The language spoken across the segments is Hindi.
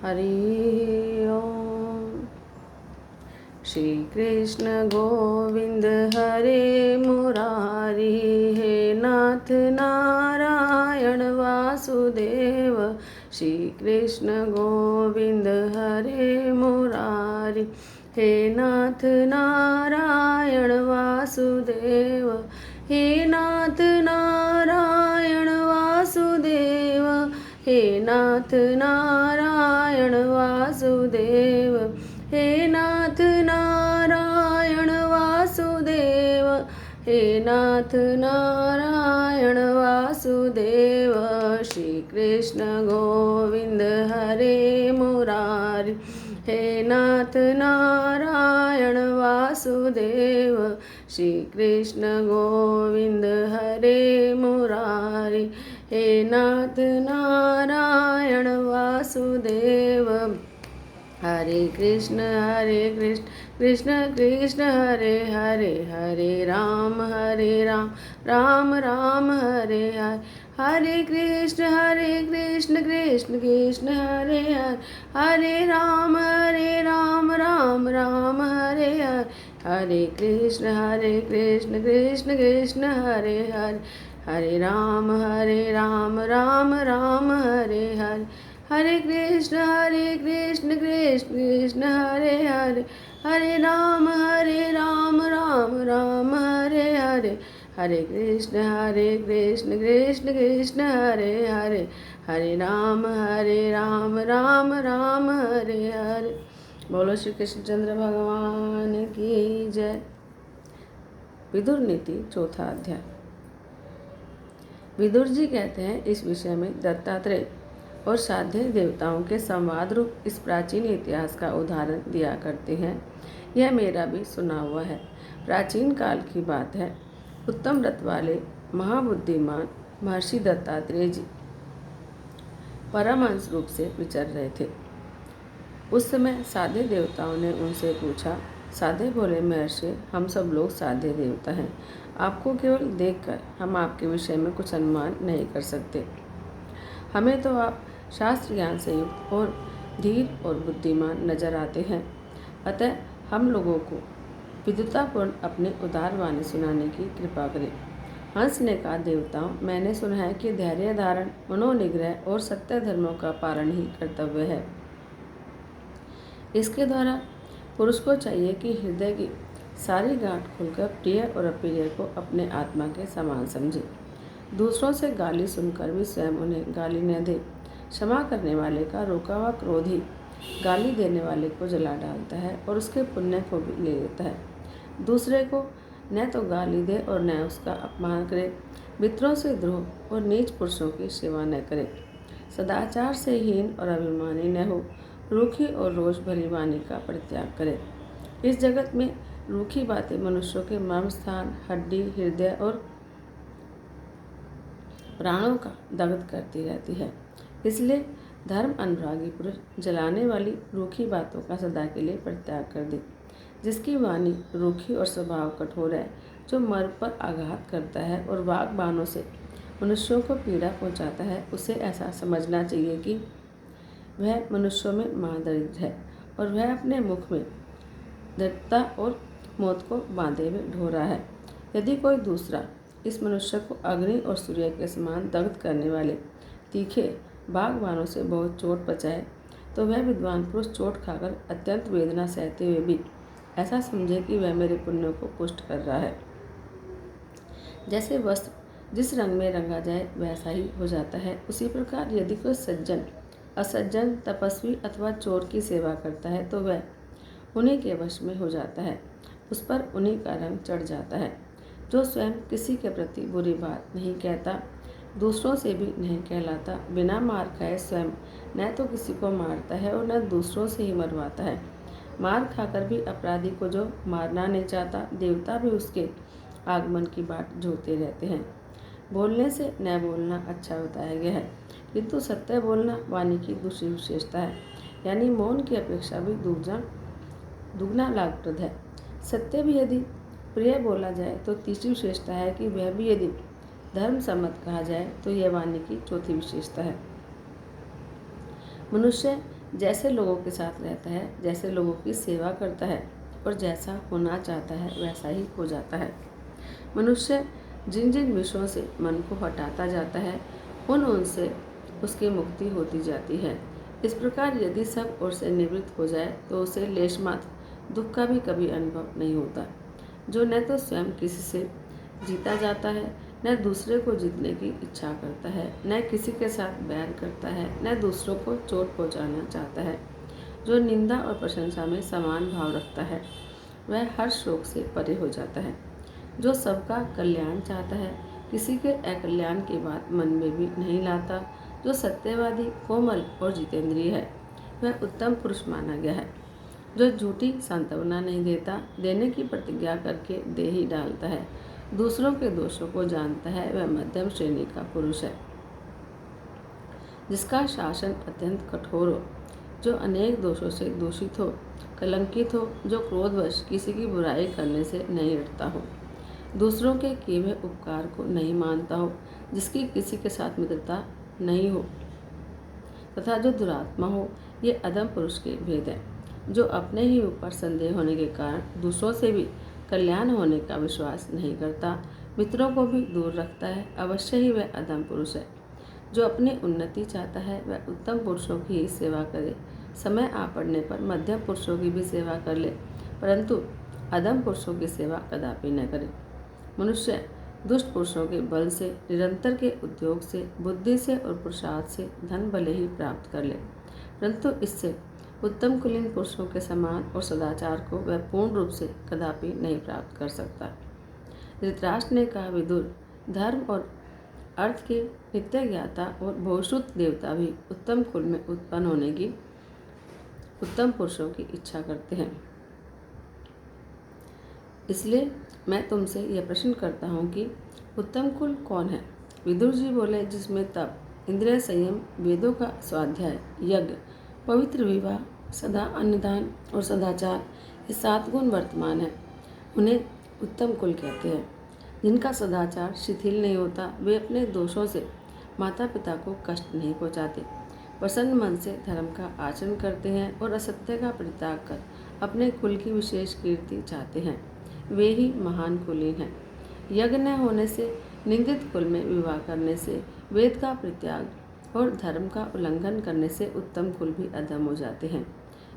हरि ओम। श्री कृष्ण गोविंद हरे मुरारी, हे नाथ नारायण वासुदेव। श्री कृष्ण गोविंद हरे मुरारी, हे नाथ नारायण वासुदेव। हे नाथ नारायण वासुदेव, हे नाथ नारायण वासुदेव। हे नाथ नारायण वासुदेव, हे नाथ नारायण वासुदेव। श्री कृष्ण गोविंद हरे मुरारी, हे नाथ नारायण वासुदेव। श्री कृष्ण गोविंद हरे मुरारी, हे नाथ नारायण वासुदेव। हरे कृष्ण कृष्ण कृष्ण हरे हरे, हरे राम राम राम हरे हरे। हरे कृष्ण कृष्ण कृष्ण हरे हरे, हरे राम राम राम हरे हरे। हरे कृष्ण कृष्ण कृष्ण हरे हरे, हरे राम राम राम हरे हरे। हरे कृष्ण कृष्ण कृष्ण हरे हरे, हरे राम राम राम हरे हरे। हरे कृष्ण कृष्ण कृष्ण हरे हरे, हरे राम राम राम हरे हरे। बोलो श्री कृष्णचंद्र भगवान की जय। विदुर नीति चौथा अध्याय। विदुर जी कहते हैं, इस विषय में दत्तात्रेय और साध्य देवताओं के संवाद रूप इस प्राचीन इतिहास का उदाहरण दिया करते हैं। यह मेरा भी सुना हुआ है। प्राचीन काल की बात है। उत्तम व्रत वाले महाबुद्धिमान महर्षि दत्तात्रेय जी परमहंस रूप से विचर रहे थे। उस समय साध्य देवताओं ने उनसे पूछा, साध्य बोले, महर्षि, हम सब लोग साध्य देवता हैं। आपको केवल देखकर हम आपके विषय में कुछ अनुमान नहीं कर सकते। हमें तो आप शास्त्र ज्ञान से युक्त और धीर और बुद्धिमान नजर आते हैं। अतः हम लोगों को विद्वतापूर्ण अपनी उदार वाणी सुनाने की कृपा करें। हंस ने कहा, देवताओं, मैंने सुना है कि धैर्य धारण, मनोनिग्रह और सत्य धर्मों का पालन ही कर्तव्य है। इसके द्वारा पुरुष को चाहिए कि हृदय की सारी गांठ खुलकर प्रिय और अप्रिय को अपने आत्मा के समान समझे। दूसरों से गाली सुनकर भी स्वयं उन्हें गाली न दे। क्षमा करने वाले का रोका हुआ क्रोधी गाली देने वाले को जला डालता है और उसके पुण्य को भी ले लेता है। दूसरे को न तो गाली दे और न उसका अपमान करे। मित्रों से द्रोह और नीच पुरुषों की सेवा न करे। सदाचार से हीन और अभिमानी न हो। रूखी और रोष भरी वाणी का परित्याग करे। इस जगत में रूखी बातें मनुष्यों के मर्म स्थान, हड्डी, हृदय और प्राणों का दग्ध करती रहती है। इसलिए धर्म अनुरागी पुरुष जलाने वाली रूखी बातों का सदा के लिए परित्याग कर दे। जिसकी वाणी रूखी और स्वभाव कठोर है, जो मर्म पर आघात करता है और वाग बाणों से मनुष्यों को पीड़ा पहुंचाता है, उसे ऐसा समझना चाहिए कि वह मनुष्यों में महादरिद्र है और वह अपने मुख में दरिद्रता और मौत को बांधे हुए ढो रहा है। यदि कोई दूसरा इस मनुष्य को अग्नि और सूर्य के समान दग्ध करने वाले तीखे बागबानों से बहुत चोट पहुंचाए, तो वह विद्वान पुरुष चोट खाकर अत्यंत वेदना सहते हुए भी ऐसा समझे कि वह मेरे पुण्यों को पुष्ट कर रहा है। जैसे वस्त्र जिस रंग में रंगा जाए वैसा ही हो जाता है, उसी प्रकार यदि कोई सज्जन असज्जन, तपस्वी अथवा चोर की सेवा करता है तो वह उन्हीं के वश में हो जाता है। उस पर उन्हीं का रंग चढ़ जाता है। जो स्वयं किसी के प्रति बुरी बात नहीं कहता, दूसरों से भी नहीं कहलाता, बिना मार खाए स्वयं न तो किसी को मारता है और न दूसरों से ही मरवाता है। मार खाकर भी अपराधी को जो मारना नहीं चाहता, देवता भी उसके आगमन की बाट जोहते रहते हैं। बोलने से न बोलना अच्छा बताया गया है, किंतु सत्य बोलना वाणी की दूसरी विशेषता है, यानी मौन की अपेक्षा भी दुगना लाभप्रद है। सत्य भी यदि प्रिय बोला जाए तो तीसरी विशेषता है कि वह भी यदि धर्म सम्मत कहा जाए तो यह वाणी की चौथी विशेषता है। मनुष्य जैसे लोगों के साथ रहता है, जैसे लोगों की सेवा करता है और जैसा होना चाहता है वैसा ही हो जाता है। मनुष्य जिन जिन विषयों से मन को हटाता जाता है उनसे उसकी मुक्ति होती जाती है। इस प्रकार यदि सब ओर से निवृत्त हो जाए तो उसे लेश मात्र दुख का भी कभी अनुभव नहीं होता, जो न तो स्वयं किसी से जीता जाता है, न दूसरे को जीतने की इच्छा करता है, न किसी के साथ बैर करता है, न दूसरों को चोट पहुंचाना चाहता है, जो निंदा और प्रशंसा में समान भाव रखता है, वह हर शोक से परे हो जाता है, जो सबका कल्याण चाहता है, किसी के अकल्याण की बात मन में भी नहीं लाता, जो सत्यवादी, कोमल और जितेंद्रिय है, वह उत्तम पुरुष माना गया है, जो झूठी सांत्वना नहीं देता, देने की प्रतिज्ञा करके दे ही डालता है, दूसरों के दोषों को जानता है, वह मध्यम श्रेणी का पुरुष है, जिसका शासन अत्यंत कठोर हो, जो अनेक दोषों से दूषित हो, कलंकित हो, जो क्रोधवश किसी की बुराई करने से नहीं डरता हो, दूसरों के किए हुए उपकार को नहीं मानता हो, जिसकी किसी के साथ मित्रता नहीं हो, तथा जो दुरात्मा हो। ये अधम पुरुष के भेद है, जो अपने ही ऊपर संदेह होने के कारण दूसरों से भी कल्याण होने का विश्वास नहीं करता, मित्रों को भी दूर रखता है, अवश्य ही वह अधम पुरुष है। जो अपनी उन्नति चाहता है वह उत्तम पुरुषों की ही सेवा करे, समय आ पड़ने पर मध्यम पुरुषों की भी सेवा कर ले, परंतु अधम पुरुषों की सेवा कदापि न करे। मनुष्य दुष्ट पुरुषों के बल से, निरंतर के उद्योग से, बुद्धि से और पुरुषार्थ से धन भले ही प्राप्त कर ले, परंतु इससे उत्तम कुलीन पुरुषों के समान और सदाचार को वह पूर्ण रूप से कदापि नहीं प्राप्त कर सकता। धृतराष्ट्र ने कहा, विदुर, धर्म और अर्थ के नित्य ज्ञाता और भोषुत देवता भी उत्तम कुल में उत्पन्न होने की उत्तम पुरुषों की इच्छा करते हैं। इसलिए मैं तुमसे यह प्रश्न करता हूँ कि उत्तम कुल कौन है? विदुर जी बोले, जिसमें तप, इंद्रिय संयम, वेदों का स्वाध्याय, यज्ञ, पवित्र विवाह, सदा अन्नदान और सदाचार, ये 7 गुण वर्तमान है, उन्हें उत्तम कुल कहते हैं। जिनका सदाचार शिथिल नहीं होता, वे अपने दोषों से माता पिता को कष्ट नहीं पहुँचाते, प्रसन्न मन से धर्म का आचरण करते हैं और असत्य का परित्याग कर अपने कुल की विशेष कीर्ति चाहते हैं, वे ही महान कुलीन हैं। यज्ञ न होने से, निंदित कुल में विवाह करने से, वेद का परित्याग और धर्म का उल्लंघन करने से उत्तम कुल भी अधम हो जाते हैं।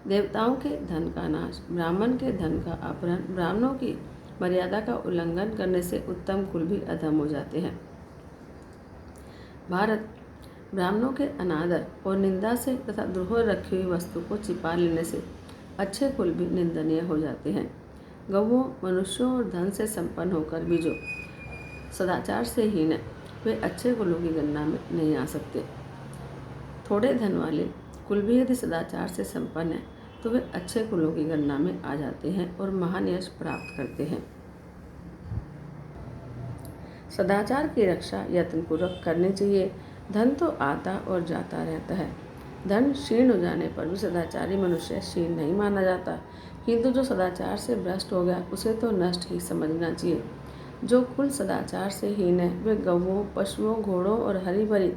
देवताओं के धन का नाश, ब्राह्मण के धन का अपहरण, ब्राह्मणों की मर्यादा का उल्लंघन करने से उत्तम कुल भी अधम हो जाते हैं। भारत ब्राह्मणों के अनादर और निंदा से तथा द्रोह रखी हुई वस्तु को छिपा लेने से अच्छे कुल भी निंदनीय हो जाते हैं। गौओं, मनुष्यों और धन से संपन्न होकर भी जो सदाचार से हीन है, वे अच्छे कुलों की गणना में नहीं आ सकते। थोड़े धन वाले कुल भी यदि सदाचार से संपन्न है तो वे अच्छे कुलों की गणना में आ जाते हैं और महान यश प्राप्त करते हैं। सदाचार की रक्षा यत्नपूर्वक करनी चाहिए। धन तो आता और जाता रहता है। धन क्षीण हो जाने पर भी सदाचारी मनुष्य क्षीण नहीं माना जाता, किंतु जो सदाचार से भ्रष्ट हो गया उसे तो नष्ट ही समझना चाहिए। जो कुल सदाचार से हीन है, वे गौओं, पशुओं, घोड़ों और हरी भरी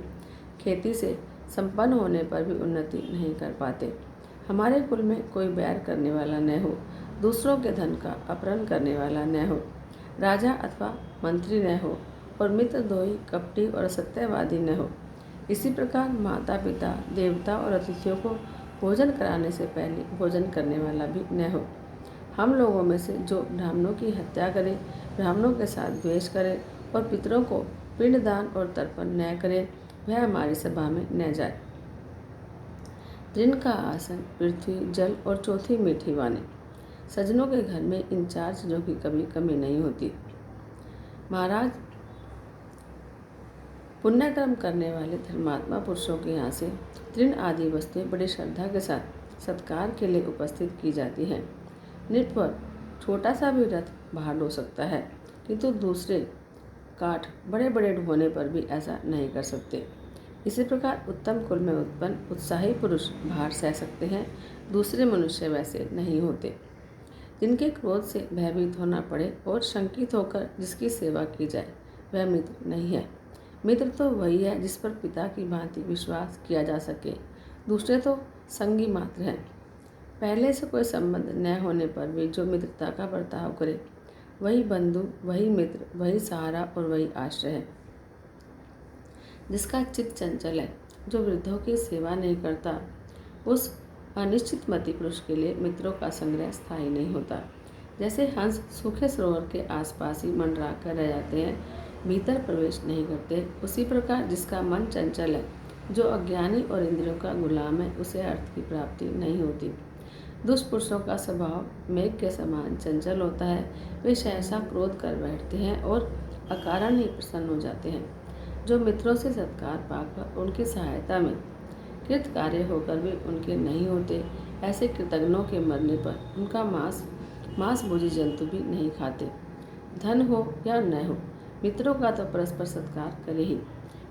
खेती से संपन्न होने पर भी उन्नति नहीं कर पाते। हमारे कुल में कोई बैर करने वाला न हो, दूसरों के धन का अपहरण करने वाला न हो, राजा अथवा मंत्री न हो और मित्रद्रोही, कपटी और असत्यवादी न हो। इसी प्रकार माता पिता, देवता और अतिथियों को भोजन कराने से पहले भोजन करने वाला भी न हो। हम लोगों में से जो ब्राह्मणों की हत्या करे, ब्राह्मणों के साथ द्वेष करे और पितरों को पिंडदान और तर्पण न करे, वह हमारी सभा में न जाए। तृण का आसन, पृथ्वी, जल और चौथी मीठी वाणी, सज्जनों के घर में इन 4 चीज़ों की कभी कमी नहीं होती। महाराज, पुण्यकर्म करने वाले धर्मात्मा पुरुषों के यहाँ से तृण आदि वस्तुएं बड़ी श्रद्धा के साथ सत्कार के लिए उपस्थित की जाती हैं। नृप छोटा सा भी रथ बाहर ढो सकता है, किंतु दूसरे काठ बड़े बड़े ढोने पर भी ऐसा नहीं कर सकते। इसी प्रकार उत्तम कुल में उत्पन्न उत्साही पुरुष भार सह सकते हैं, दूसरे मनुष्य वैसे नहीं होते। जिनके क्रोध से भयभीत होना पड़े और शंकित होकर जिसकी सेवा की जाए, वह मित्र नहीं है। मित्र तो वही है जिस पर पिता की भांति विश्वास किया जा सके। दूसरे तो संगी मात्र हैं। पहले से कोई संबंध न होने पर भी जो मित्रता का बर्ताव करे, वही बंधु, वही मित्र, वही सहारा और वही आश्रय है। जिसका चित्त चंचल है, जो वृद्धों की सेवा नहीं करता, उस अनिश्चित मति पुरुष के लिए मित्रों का संग्रह स्थायी नहीं होता। जैसे हंस सूखे सरोवर के आसपास ही मंडरा कर रह जाते हैं, भीतर प्रवेश नहीं करते, उसी प्रकार जिसका मन चंचल है, जो अज्ञानी और इंद्रियों का गुलाम है, उसे अर्थ की प्राप्ति नहीं होती। दुष्पुरुषों का स्वभाव मेघ के समान चंचल होता है। वे सहसा क्रोध कर बैठते हैं और अकारण ही प्रसन्न हो जाते हैं। जो मित्रों से सत्कार पाकर उनकी सहायता में कृत कार्य होकर भी उनके नहीं होते, ऐसे कृतज्ञों के मरने पर उनका मांस भोजी जंतु भी नहीं खाते। धन हो या न हो, मित्रों का तो परस्पर सत्कार करे ही।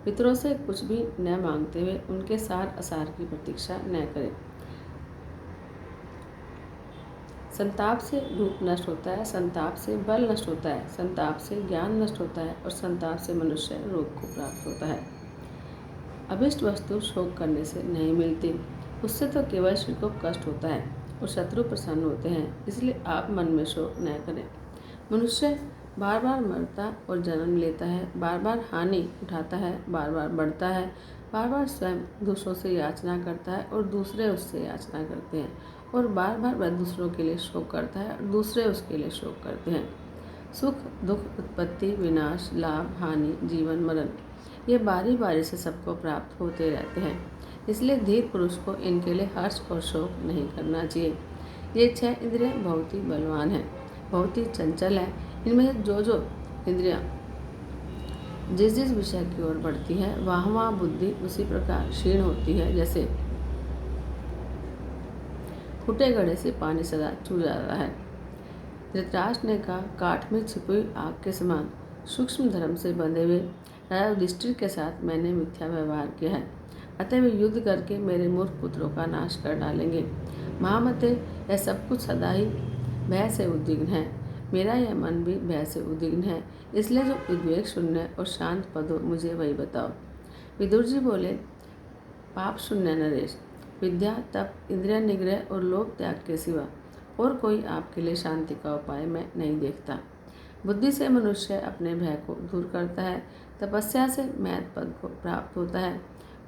मित्रों से कुछ भी न मांगते हुए उनके सार असार की प्रतीक्षा न करें। संताप से रूप नष्ट होता है, संताप से बल नष्ट होता है, संताप से ज्ञान नष्ट होता है और संताप से मनुष्य रोग को प्राप्त होता है। अभिष्ट वस्तु शोक करने से नहीं मिलती, उससे तो केवल श्री को कष्ट होता है और शत्रु प्रसन्न होते हैं। इसलिए आप मन में शोक न करें। मनुष्य बार बार मरता और जन्म लेता है, बार बार हानि उठाता है, बार बार बढ़ता है, बार बार स्वयं दूसरों से याचना करता है और दूसरे उससे याचना करते हैं, और बार बार वह दूसरों के लिए शोक करता है और दूसरे उसके लिए शोक करते हैं। सुख दुख, उत्पत्ति विनाश, लाभ हानि, जीवन मरण, ये बारी बारी से सबको प्राप्त होते रहते हैं। इसलिए धीर पुरुष को इनके लिए हर्ष और शोक नहीं करना चाहिए। ये 6 इंद्रियां बहुत ही बलवान हैं, बहुत ही चंचल हैं। इनमें से जो इंद्रियां जिस जिस विषय की ओर बढ़ती है, वहाँ बुद्धि उसी प्रकार क्षीण होती है, जैसे फूटे घड़े से पानी सदा चू जाता है। धृतराष्ट्र ने कहा, काठ में छिपी हुई आग के समान सूक्ष्म धर्म से बंधे हुए राजा युधिष्ठिर के साथ मैंने मिथ्या व्यवहार किया है, अतः वे युद्ध करके मेरे मूर्ख पुत्रों का नाश कर डालेंगे। महामते, यह सब कुछ सदा ही भय से उद्विग्न है। मेरा यह मन भी भय से उद्विग्न है। इसलिए जो उद्वेग शून्य और शांत पद हो, मुझे वही बताओ। विदुर जी बोले, पाप शून्य नरेश, विद्या, तप, इंद्रिय निग्रह और लोभ त्याग के सिवा और कोई आपके लिए शांति का उपाय मैं नहीं देखता। बुद्धि से मनुष्य अपने भय को दूर करता है, तपस्या से महत् पद को प्राप्त होता है,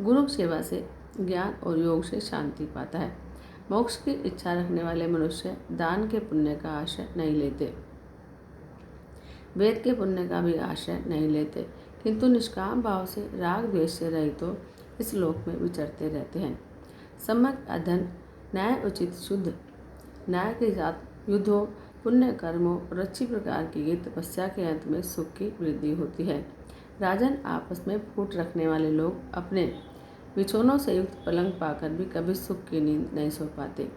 गुरु सेवा से ज्ञान और योग से शांति पाता है। मोक्ष की इच्छा रखने वाले मनुष्य दान के पुण्य का आश्रय नहीं लेते, वेद के पुण्य का भी आश्रय नहीं लेते, किंतु निष्काम भाव से राग द्वेष से रहित तो इस लोक में विचरते रहते हैं। सम्यक अध्ययन, न्याय उचित शुद्ध न्याय के साथ युद्ध हो, पुण्य कर्म हो और अच्छी प्रकार की तपस्या के अंत में सुख की वृद्धि होती है। राजन, आपस में फूट रखने वाले लोग अपने बिछोनों से युक्त पलंग पाकर भी कभी सुख की नींद नहीं सो पाते।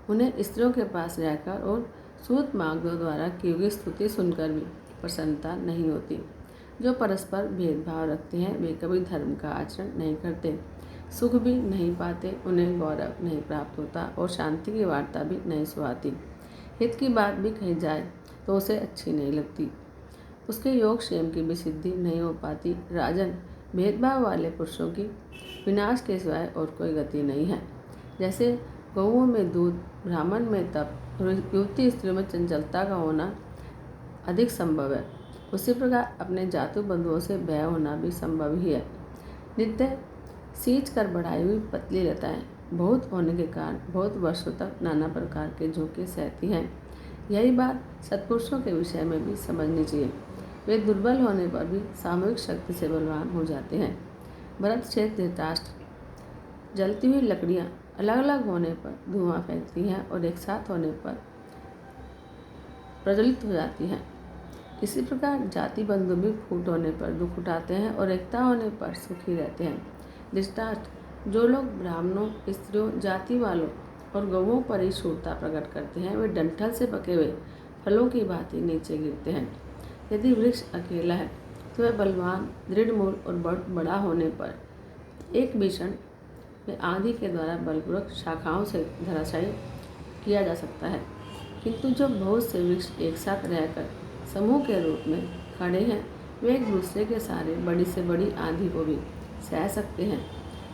उन्हें स्त्रियों के पास रहकर और सूत मार्गों द्वारा की हुई स्तुति सुनकर भी प्रसन्नता नहीं होती। जो परस्पर भेदभाव रखते हैं, वे कभी धर्म का आचरण नहीं करते, सुख भी नहीं पाते, उन्हें गौरव नहीं प्राप्त होता और शांति की वार्ता भी नहीं सुहाती। हित की बात भी कही जाए तो उसे अच्छी नहीं लगती, उसके योग क्षेम की भी सिद्धि नहीं हो पाती। राजन, भेदभाव वाले पुरुषों की विनाश के सिवाय और कोई गति नहीं है। जैसे गौओं में दूध, ब्राह्मण में तप और युवती स्त्रियों में चंचलता का होना अधिक संभव है, उसी प्रकार अपने जातु बंधुओं से भय होना भी संभव ही है। नित्य सींच कर बढ़ाई हुई पतली लताएं बहुत होने के कारण बहुत वर्षों तक नाना प्रकार के झोंके सहती हैं। यही बात सत्पुरुषों के विषय में भी समझनी चाहिए। वे दुर्बल होने पर भी सामूहिक शक्ति से बलवान हो जाते हैं। भरत श्वेत धृतराष्ट्र, जलती हुई लकड़ियाँ अलग अलग होने पर धुआं फेंकती हैं और एक साथ होने पर प्रज्वलित हो जाती हैं। इसी प्रकार जाति बंधु भी फूट होने पर दुख उठाते हैं और एकता होने पर सुखी रहते हैं। धृतराष्ट्र, जो लोग ब्राह्मणों, स्त्रियों, जाति वालों और गौओं पर ही शूरता प्रकट करते हैं, वे डंठल से पके हुए फलों की भांति नीचे गिरते हैं। यदि वृक्ष अकेला है तो वह बलवान, दृढ़ मूल और बड़ा होने पर एक भीषण में आंधी के द्वारा बलपूर्वक शाखाओं से धराशायी किया जा सकता है, किंतु जो बहुत से वृक्ष एक साथ रहकर समूह के रूप में खड़े हैं, वे एक दूसरे के सहारे बड़ी से बड़ी आंधी को भी सह सकते हैं।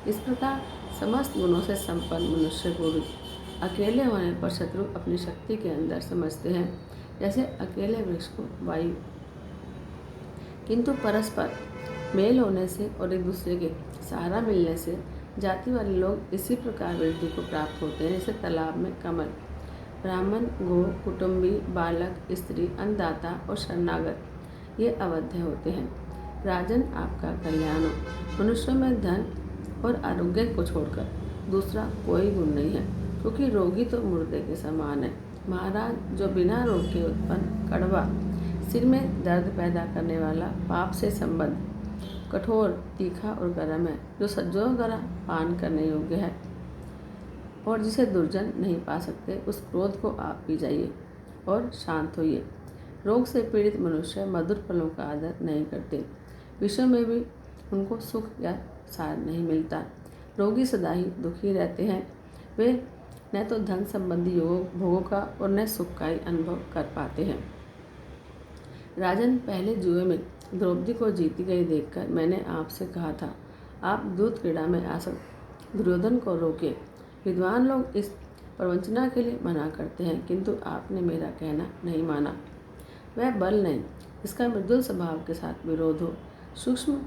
इस प्रकार समस्त गुणों से संपन्न मनुष्य को भी अकेले होने पर शत्रु अपनी शक्ति के अंदर समझते हैं, जैसे अकेले वृक्ष को वायु। किंतु परस्पर मेल होने से और एक दूसरे के सहारा मिलने से जाति वाले लोग इसी प्रकार वृद्धि को प्राप्त होते हैं, जैसे तालाब में कमल। ब्राह्मण, गो, कुटुंबी, बालक, स्त्री, अन्नदाता और शरणागत ये अवध्य होते हैं। राजन, आपका कल्याण हो। मनुष्यों में धन और आरोग्य को छोड़कर दूसरा कोई गुण नहीं है, क्योंकि रोगी तो मुर्दे के समान है। महाराज, जो बिना रोग के उत्पन्न कड़वा, सिर में दर्द पैदा करने वाला, पाप से संबद्ध, कठोर, तीखा और गर्म है, जो सज्जनों द्वारा पान करने योग्य है और जिसे दुर्जन नहीं पा सकते, उस क्रोध को आप पी जाइए और शांत होइए। रोग से पीड़ित मनुष्य मधुर फलों का आदर नहीं करते, विश्व में भी उनको सुख या सार नहीं मिलता। रोगी सदा ही दुखी रहते हैं, वे न तो धन संबंधी भोगों का और न सुख का ही अनुभव कर पाते हैं। राजन, पहले जुए में द्रौपदी को जीती गई देखकर मैंने आपसे कहा था, आप दूत क्रीड़ा में आसक्त दुर्योधन को रोके। विद्वान लोग इस प्रवंचना के लिए मना करते हैं, किंतु आपने मेरा कहना नहीं माना। वह बल नहीं, इसका मृदुल स्वभाव के साथ विरोध हो। सूक्ष्म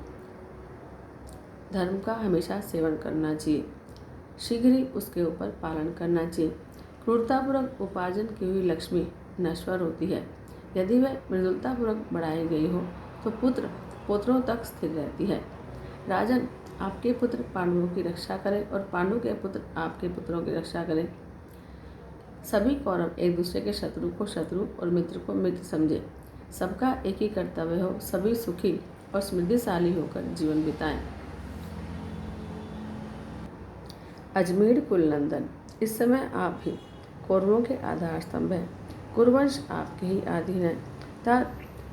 धर्म का हमेशा सेवन करना चाहिए, शीघ्र ही उसके ऊपर पालन करना चाहिए। क्रूरतापूर्वक उपार्जन की हुई लक्ष्मी नश्वर होती है, यदि वह मृदुलतापूर्वक बढ़ाई गई हो तो पुत्र पोत्रों तक स्थिर रहती है। राजन, आपके पुत्र पांडवों की रक्षा करें और पांडु के पुत्र आपके पुत्रों की रक्षा करें। सभी कौरव एक दूसरे के शत्रु को शत्रु और मित्र को मित्र समझे। सबका एक ही कर्तव्य हो, सभी सुखी और समृद्धिशाली होकर जीवन बिताएं। अजमेर कुलनंदन, इस समय आप ही कौरवों के आधार स्तंभ हैं। कुरुवंश आपके ही अधीन है।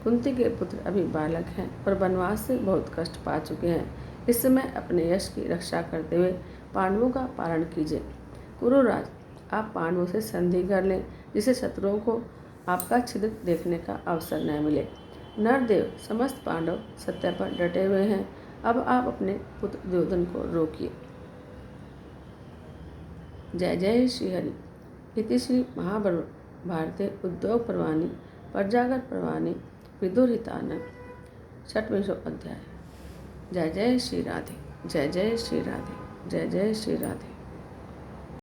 कुंती के पुत्र अभी बालक हैं और वनवास से बहुत कष्ट पा चुके हैं। इस समय अपने यश की रक्षा करते हुए पांडवों का पालन कीजिए। कुरुराज, आप पांडवों से संधि कर लें, जिससे शत्रुओं को आपका छिद्र देखने का अवसर न मिले। नरदेव, समस्त पांडव सत्य पर डटे हुए हैं, अब आप अपने पुत्र दुर्योधन को रोकिए। जय जय श्री हरि। इति श्री महाभारते उद्योग पर्वाणि पर्जागर पर्वाणि विदुरहितानां षट्विंशो अध्याय। जय जय श्री राधे, जय जय श्री राधे, जय जय श्री राधे।